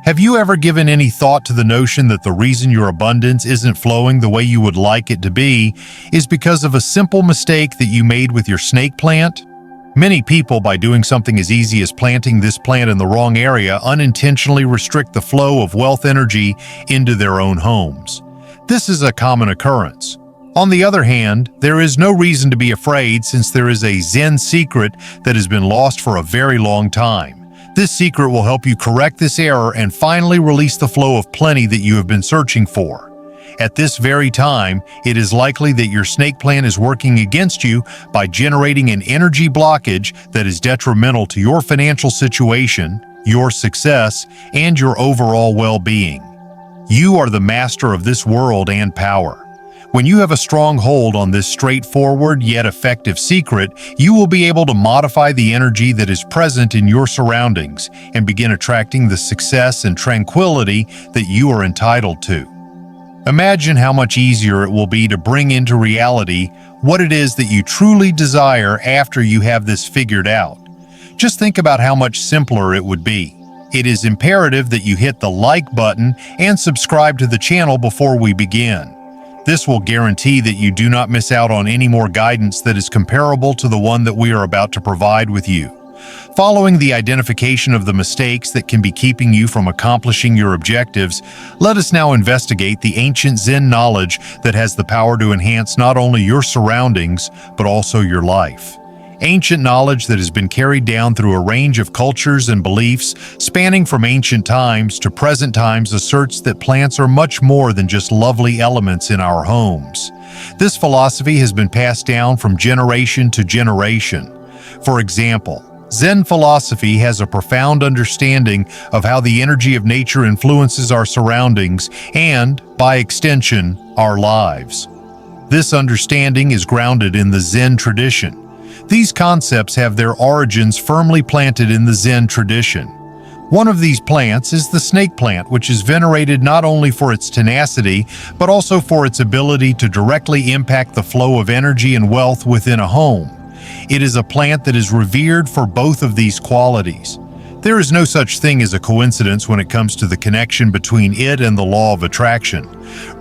Have you ever given any thought to the notion that the reason your abundance isn't flowing the way you would like it to be is because of a simple mistake that you made with your snake plant? Many people, by doing something as easy as planting this plant in the wrong area, unintentionally restrict the flow of wealth energy into their own homes. This is a common occurrence. On the other hand, there is no reason to be afraid, since there is a Zen secret that has been lost for a very long time. This secret will help you correct this error and finally release the flow of plenty that you have been searching for. At this very time, it is likely that your snake plant is working against you by generating an energy blockage that is detrimental to your financial situation, your success, and your overall well-being. You are the master of this world and power. When you have a strong hold on this straightforward yet effective secret, you will be able to modify the energy that is present in your surroundings and begin attracting the success and tranquility that you are entitled to. Imagine how much easier it will be to bring into reality what it is that you truly desire after you have this figured out. Just think about how much simpler it would be. It is imperative that you hit the like button and subscribe to the channel before we begin. This will guarantee that you do not miss out on any more guidance that is comparable to the one that we are about to provide with you. Following the identification of the mistakes that can be keeping you from accomplishing your objectives, let us now investigate the ancient Zen knowledge that has the power to enhance not only your surroundings, but also your life. Ancient knowledge that has been carried down through a range of cultures and beliefs spanning from ancient times to present times asserts that plants are much more than just lovely elements in our homes. This philosophy has been passed down from generation to generation. For example, Zen philosophy has a profound understanding of how the energy of nature influences our surroundings and, by extension, our lives. This understanding is grounded in the Zen tradition. These concepts have their origins firmly planted in the Zen tradition. One of these plants is the snake plant, which is venerated not only for its tenacity, but also for its ability to directly impact the flow of energy and wealth within a home. It is a plant that is revered for both of these qualities. There is no such thing as a coincidence when it comes to the connection between it and the law of attraction.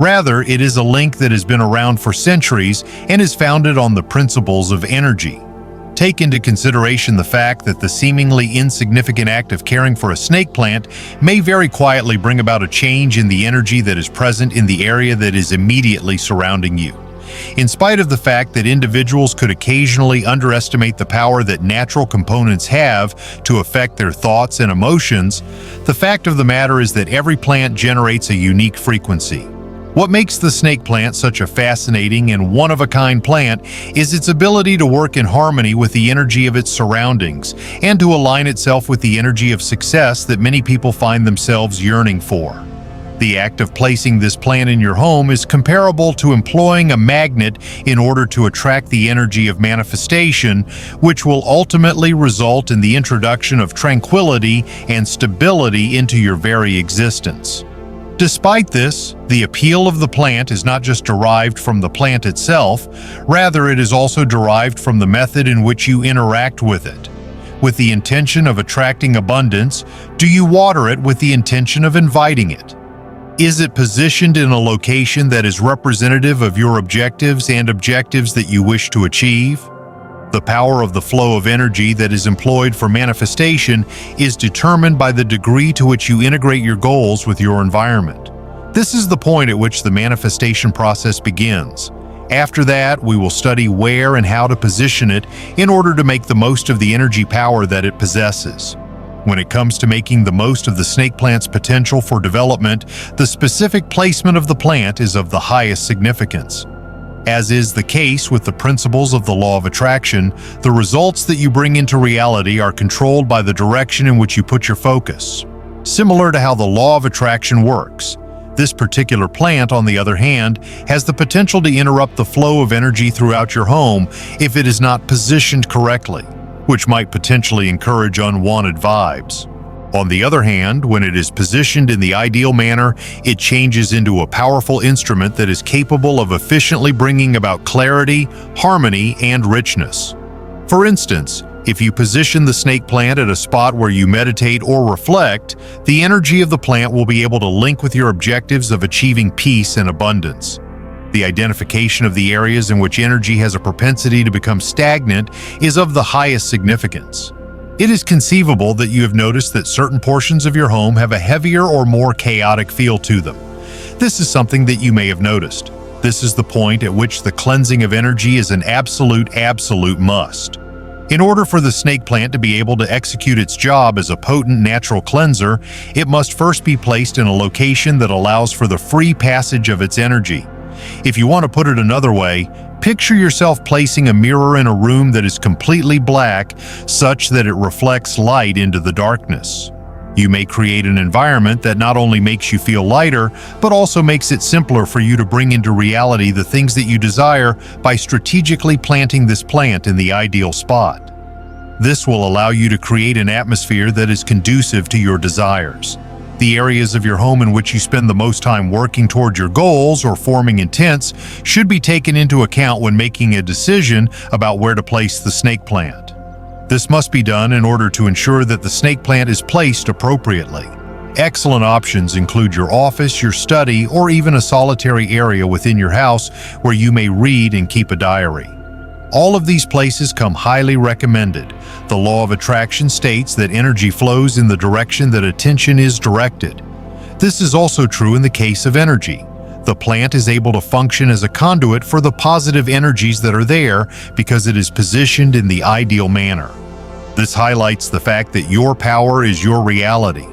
Rather, it is a link that has been around for centuries and is founded on the principles of energy. Take into consideration the fact that the seemingly insignificant act of caring for a snake plant may very quietly bring about a change in the energy that is present in the area that is immediately surrounding you. In spite of the fact that individuals could occasionally underestimate the power that natural components have to affect their thoughts and emotions, the fact of the matter is that every plant generates a unique frequency. What makes the snake plant such a fascinating and one-of-a-kind plant is its ability to work in harmony with the energy of its surroundings and to align itself with the energy of success that many people find themselves yearning for. The act of placing this plant in your home is comparable to employing a magnet in order to attract the energy of manifestation, which will ultimately result in the introduction of tranquility and stability into your very existence. Despite this, the appeal of the plant is not just derived from the plant itself, rather it is also derived from the method in which you interact with it. With the intention of attracting abundance, do you water it with the intention of inviting it? Is it positioned in a location that is representative of your objectives and objectives that you wish to achieve? The power of the flow of energy that is employed for manifestation is determined by the degree to which you integrate your goals with your environment. This is the point at which the manifestation process begins. After that, we will study where and how to position it in order to make the most of the energy power that it possesses. When it comes to making the most of the snake plant's potential for development, the specific placement of the plant is of the highest significance. As is the case with the principles of the law of attraction, the results that you bring into reality are controlled by the direction in which you put your focus. Similar to how the law of attraction works, this particular plant, on the other hand, has the potential to interrupt the flow of energy throughout your home if it is not positioned correctly, which might potentially encourage unwanted vibes. On the other hand, when it is positioned in the ideal manner, it changes into a powerful instrument that is capable of efficiently bringing about clarity, harmony, and richness. For instance, If you position the snake plant at a spot where you meditate or reflect, the energy of the plant will be able to link with your objectives of achieving peace and abundance. The identification of the areas in which energy has a propensity to become stagnant is of the highest significance. It is conceivable that you have noticed that certain portions of your home have a heavier or more chaotic feel to them. This is something that you may have noticed. This is the point at which the cleansing of energy is an absolute must. In order for the snake plant to be able to execute its job as a potent natural cleanser, it must first be placed in a location that allows for the free passage of its energy. If you want to put it another way, picture yourself placing a mirror in a room that is completely black, such that it reflects light into the darkness. You may create an environment that not only makes you feel lighter, but also makes it simpler for you to bring into reality the things that you desire by strategically planting this plant in the ideal spot. This will allow you to create an atmosphere that is conducive to your desires. The areas of your home in which you spend the most time working toward your goals or forming intents should be taken into account when making a decision about where to place the snake plant. This must be done in order to ensure that the snake plant is placed appropriately. Excellent options include your office, your study, or even a solitary area within your house where you may read and keep a diary. All of these places come highly recommended. The law of attraction states that energy flows in the direction that attention is directed. This is also true in the case of energy. The plant is able to function as a conduit for the positive energies that are there because it is positioned in the ideal manner. This highlights the fact that your power is your reality.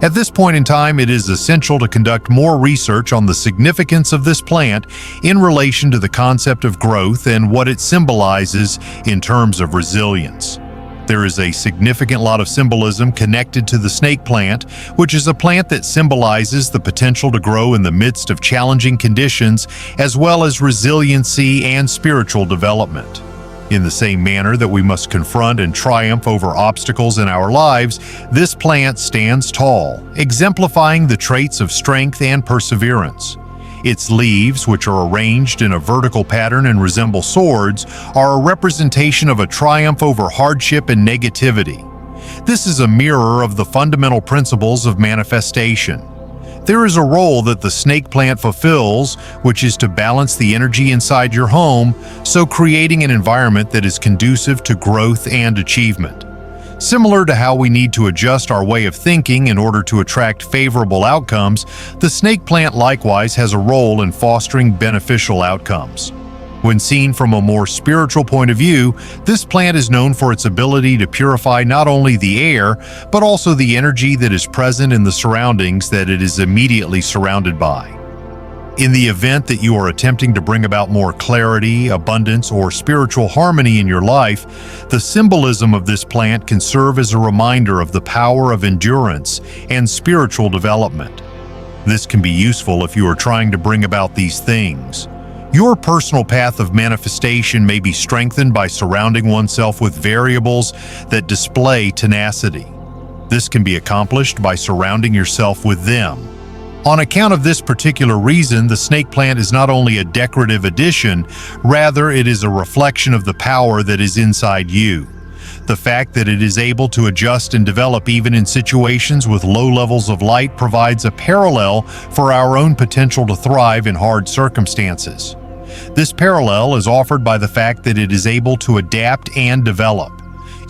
At this point in time, it is essential to conduct more research on the significance of this plant in relation to the concept of growth and what it symbolizes in terms of resilience. There is a significant lot of symbolism connected to the snake plant, which is a plant that symbolizes the potential to grow in the midst of challenging conditions, as well as resiliency and spiritual development. In the same manner that we must confront and triumph over obstacles in our lives, this plant stands tall, exemplifying the traits of strength and perseverance. Its leaves, which are arranged in a vertical pattern and resemble swords, are a representation of a triumph over hardship and negativity. This is a mirror of the fundamental principles of manifestation. There is a role that the snake plant fulfills, which is to balance the energy inside your home, so creating an environment that is conducive to growth and achievement. Similar to how we need to adjust our way of thinking in order to attract favorable outcomes, the snake plant likewise has a role in fostering beneficial outcomes. When seen from a more spiritual point of view, this plant is known for its ability to purify not only the air, but also the energy that is present in the surroundings that it is immediately surrounded by. In the event that you are attempting to bring about more clarity, abundance, or spiritual harmony in your life, the symbolism of this plant can serve as a reminder of the power of endurance and spiritual development. This can be useful if you are trying to bring about these things. Your personal path of manifestation may be strengthened by surrounding oneself with variables that display tenacity. This can be accomplished by surrounding yourself with them. On account of this particular reason, the snake plant is not only a decorative addition, rather it is a reflection of the power that is inside you. The fact that it is able to adjust and develop even in situations with low levels of light provides a parallel for our own potential to thrive in hard circumstances. This parallel is offered by the fact that it is able to adapt and develop.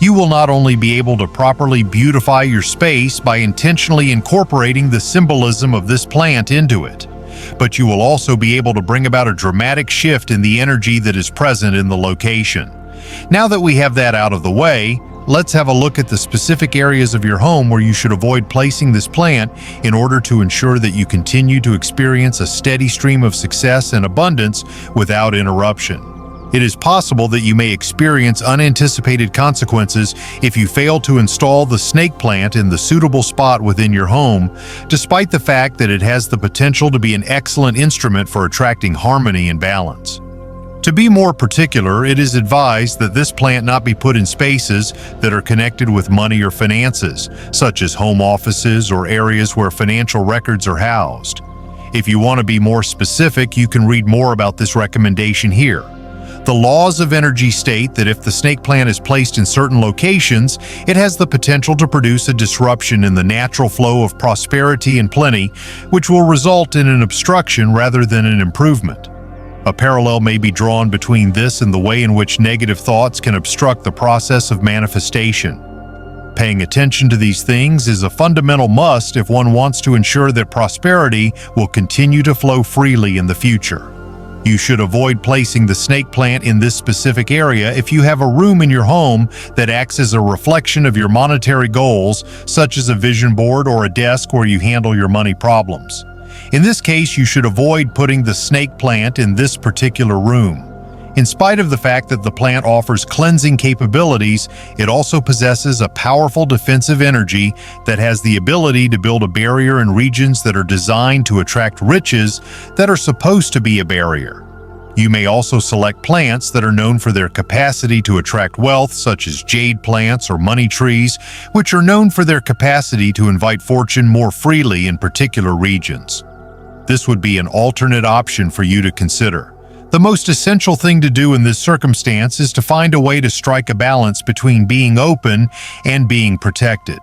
You will not only be able to properly beautify your space by intentionally incorporating the symbolism of this plant into it, but you will also be able to bring about a dramatic shift in the energy that is present in the location. Now that we have that out of the way, let's have a look at the specific areas of your home where you should avoid placing this plant in order to ensure that you continue to experience a steady stream of success and abundance without interruption. It is possible that you may experience unanticipated consequences if you fail to install the snake plant in the suitable spot within your home, despite the fact that it has the potential to be an excellent instrument for attracting harmony and balance. To be more particular, it is advised that this plant not be put in spaces that are connected with money or finances, such as home offices or areas where financial records are housed. If you want to be more specific, you can read more about this recommendation here. The laws of energy state that if the snake plant is placed in certain locations, it has the potential to produce a disruption in the natural flow of prosperity and plenty, which will result in an obstruction rather than an improvement. A parallel may be drawn between this and the way in which negative thoughts can obstruct the process of manifestation. Paying attention to these things is a fundamental must if one wants to ensure that prosperity will continue to flow freely in the future. You should avoid placing the snake plant in this specific area if you have a room in your home that acts as a reflection of your monetary goals, such as a vision board or a desk where you handle your money problems. In this case, you should avoid putting the snake plant in this particular room. In spite of the fact that the plant offers cleansing capabilities, it also possesses a powerful defensive energy that has the ability to build a barrier in regions that are designed to attract riches that are supposed to be a barrier. You may also select plants that are known for their capacity to attract wealth, such as jade plants or money trees, which are known for their capacity to invite fortune more freely in particular regions. This would be an alternate option for you to consider. The most essential thing to do in this circumstance is to find a way to strike a balance between being open and being protected.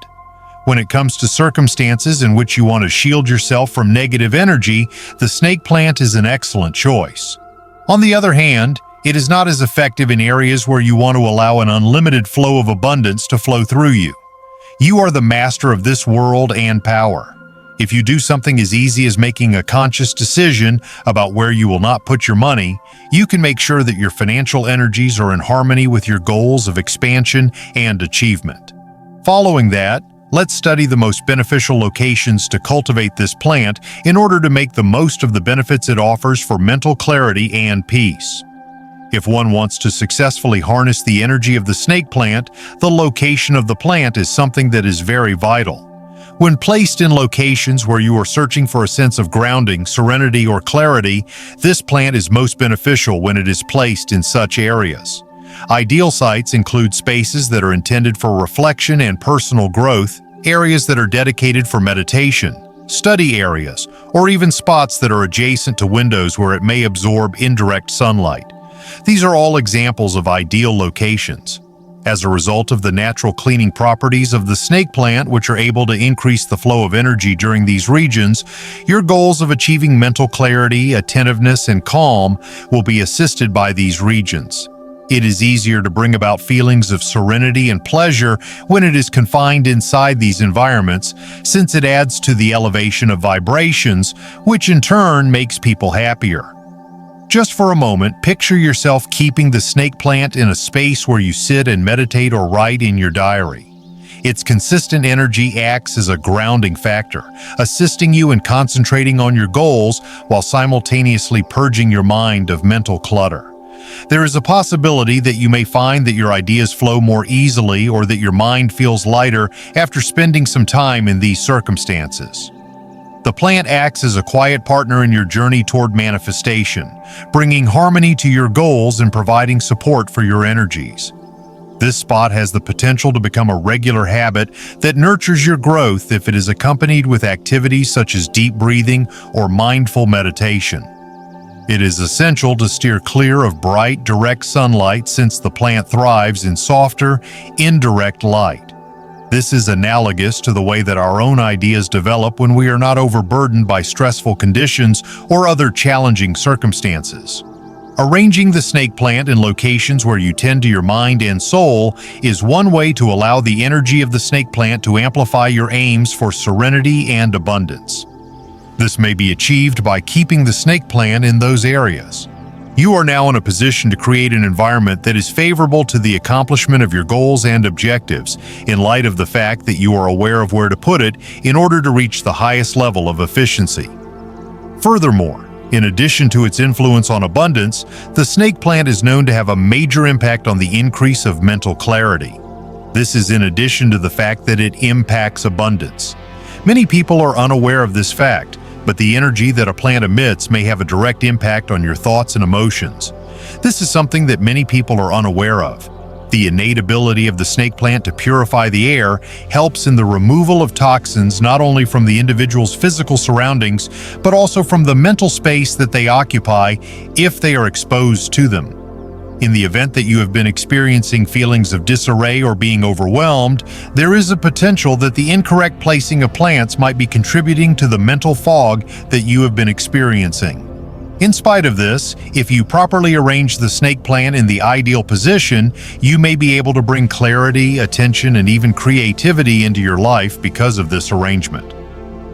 When it comes to circumstances in which you want to shield yourself from negative energy, the snake plant is an excellent choice. On the other hand, it is not as effective in areas where you want to allow an unlimited flow of abundance to flow through you. You are the master of this world and power. If you do something as easy as making a conscious decision about where you will not put your money, you can make sure that your financial energies are in harmony with your goals of expansion and achievement. Following that, let's study the most beneficial locations to cultivate this plant in order to make the most of the benefits it offers for mental clarity and peace. If one wants to successfully harness the energy of the snake plant, the location of the plant is something that is very vital. When placed in locations where you are searching for a sense of grounding, serenity, or clarity, this plant is most beneficial when it is placed in such areas. Ideal sites include spaces that are intended for reflection and personal growth, areas that are dedicated for meditation, study areas, or even spots that are adjacent to windows where it may absorb indirect sunlight. These are all examples of ideal locations. As a result of the natural cleaning properties of the snake plant, which are able to increase the flow of energy during these regions, your goals of achieving mental clarity, attentiveness, and calm will be assisted by these regions. It is easier to bring about feelings of serenity and pleasure when it is confined inside these environments, since it adds to the elevation of vibrations, which in turn makes people happier. Just for a moment, picture yourself keeping the snake plant in a space where you sit and meditate or write in your diary. Its consistent energy acts as a grounding factor, assisting you in concentrating on your goals while simultaneously purging your mind of mental clutter. There is a possibility that you may find that your ideas flow more easily or that your mind feels lighter after spending some time in these circumstances. The plant acts as a quiet partner in your journey toward manifestation, bringing harmony to your goals and providing support for your energies. This spot has the potential to become a regular habit that nurtures your growth if it is accompanied with activities such as deep breathing or mindful meditation. It is essential to steer clear of bright, direct sunlight since the plant thrives in softer, indirect light. This is analogous to the way that our own ideas develop when we are not overburdened by stressful conditions or other challenging circumstances. Arranging the snake plant in locations where you tend to your mind and soul is one way to allow the energy of the snake plant to amplify your aims for serenity and abundance. This may be achieved by keeping the snake plant in those areas. You are now in a position to create an environment that is favorable to the accomplishment of your goals and objectives, in light of the fact that you are aware of where to put it in order to reach the highest level of efficiency. Furthermore, in addition to its influence on abundance, the snake plant is known to have a major impact on the increase of mental clarity. This is in addition to the fact that it impacts abundance. Many people are unaware of this fact, but the energy that a plant emits may have a direct impact on your thoughts and emotions. This is something that many people are unaware of. The innate ability of the snake plant to purify the air helps in the removal of toxins not only from the individual's physical surroundings, but also from the mental space that they occupy if they are exposed to them. In the event that you have been experiencing feelings of disarray or being overwhelmed, there is a potential that the incorrect placing of plants might be contributing to the mental fog that you have been experiencing. In spite of this, if you properly arrange the snake plant in the ideal position, you may be able to bring clarity, attention, and even creativity into your life because of this arrangement.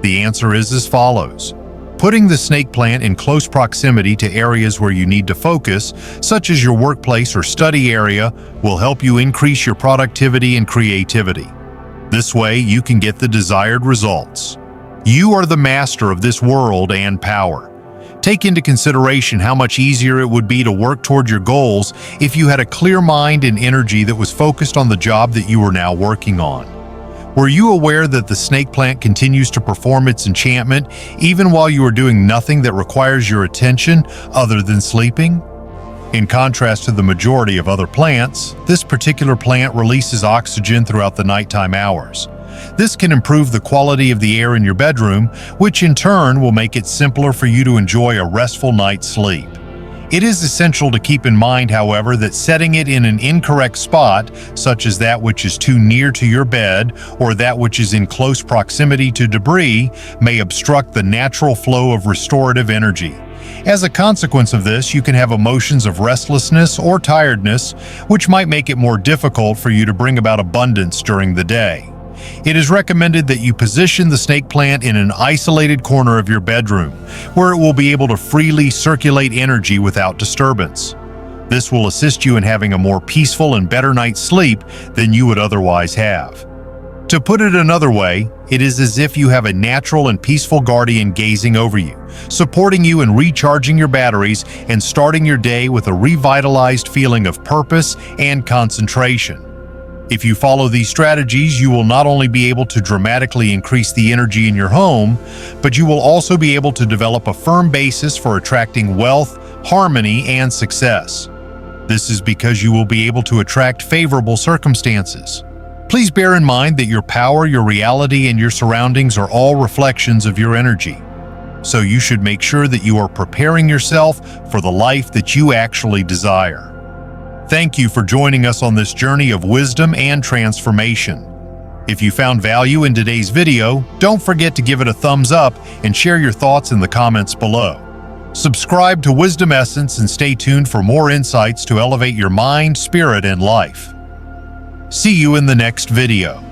The answer is as follows. Putting the snake plant in close proximity to areas where you need to focus, such as your workplace or study area, will help you increase your productivity and creativity. This way, you can get the desired results. You are the master of this world and power. Take into consideration how much easier it would be to work toward your goals if you had a clear mind and energy that was focused on the job that you are now working on. Were you aware that the snake plant continues to perform its enchantment even while you are doing nothing that requires your attention other than sleeping? In contrast to the majority of other plants, this particular plant releases oxygen throughout the nighttime hours. This can improve the quality of the air in your bedroom, which in turn will make it simpler for you to enjoy a restful night's sleep. It is essential to keep in mind, however, that setting it in an incorrect spot, such as that which is too near to your bed or that which is in close proximity to debris, may obstruct the natural flow of restorative energy. As a consequence of this, you can have emotions of restlessness or tiredness, which might make it more difficult for you to bring about abundance during the day. It is recommended that you position the snake plant in an isolated corner of your bedroom, where it will be able to freely circulate energy without disturbance. This will assist you in having a more peaceful and better night's sleep than you would otherwise have. To put it another way, it is as if you have a natural and peaceful guardian gazing over you, supporting you in recharging your batteries and starting your day with a revitalized feeling of purpose and concentration. If you follow these strategies, you will not only be able to dramatically increase the energy in your home, but you will also be able to develop a firm basis for attracting wealth, harmony, and success. This is because you will be able to attract favorable circumstances. Please bear in mind that your power, your reality, and your surroundings are all reflections of your energy. So you should make sure that you are preparing yourself for the life that you actually desire. Thank you for joining us on this journey of wisdom and transformation. If you found value in today's video, don't forget to give it a thumbs up and share your thoughts in the comments below. Subscribe to Wisdom Essence and stay tuned for more insights to elevate your mind, spirit, and life. See you in the next video.